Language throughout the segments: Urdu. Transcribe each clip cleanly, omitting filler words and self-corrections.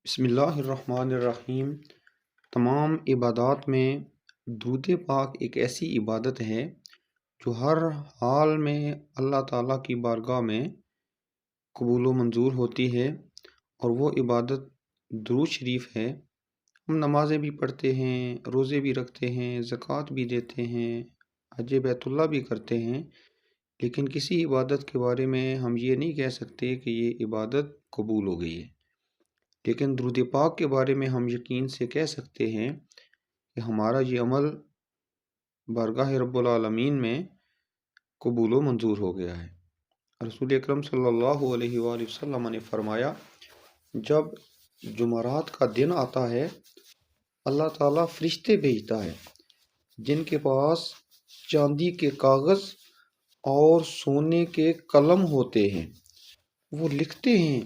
بسم اللہ الرحمن الرحیم۔ تمام عبادات میں درود پاک ایک ایسی عبادت ہے جو ہر حال میں اللہ تعالیٰ کی بارگاہ میں قبول و منظور ہوتی ہے، اور وہ عبادت درود شریف ہے۔ ہم نمازیں بھی پڑھتے ہیں، روزے بھی رکھتے ہیں، زکوٰۃ بھی دیتے ہیں، حج بیت اللہ بھی کرتے ہیں، لیکن کسی عبادت کے بارے میں ہم یہ نہیں کہہ سکتے کہ یہ عبادت قبول ہو گئی ہے۔ لیکن درود پاک کے بارے میں ہم یقین سے کہہ سکتے ہیں کہ ہمارا یہ عمل بارگاہ رب العالمین میں قبول و منظور ہو گیا ہے۔ رسول اکرم صلی اللہ علیہ وآلہ وسلم نے فرمایا، جب جمعرات کا دن آتا ہے اللہ تعالیٰ فرشتے بھیجتا ہے جن کے پاس چاندی کے کاغذ اور سونے کے قلم ہوتے ہیں۔ وہ لکھتے ہیں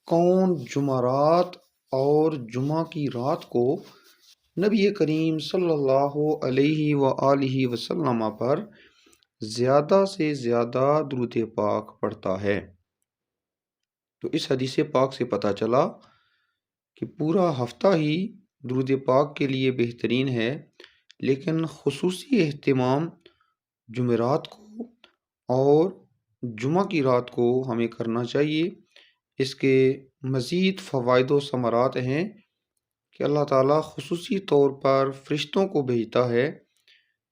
کون جمعرات اور جمعہ کی رات کو نبی کریم صلی اللہ علیہ وآلہ وسلم پر زیادہ سے زیادہ درود پاک پڑھتا ہے۔ تو اس حدیث پاک سے پتہ چلا کہ پورا ہفتہ ہی درود پاک کے لیے بہترین ہے، لیکن خصوصی اہتمام جمعرات کو اور جمعہ کی رات کو ہمیں کرنا چاہیے۔ اس کے مزید فوائد و ثمرات ہیں کہ اللہ تعالیٰ خصوصی طور پر فرشتوں کو بھیجتا ہے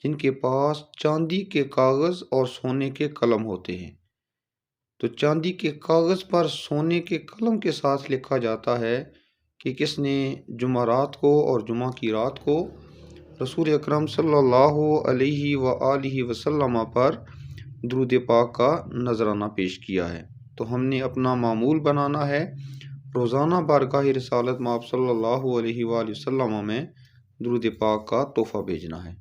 جن کے پاس چاندی کے کاغذ اور سونے کے قلم ہوتے ہیں۔ تو چاندی کے کاغذ پر سونے کے قلم کے ساتھ لکھا جاتا ہے کہ کس نے جمعرات کو اور جمعہ کی رات کو رسول اکرم صلی اللہ علیہ وآلہ وسلم پر درود پاک کا نذرانہ پیش کیا ہے۔ تو ہم نے اپنا معمول بنانا ہے، روزانہ بارگاہ رسالت مآب صلی اللہ علیہ وآلہ وسلم میں درود پاک کا تحفہ بھیجنا ہے۔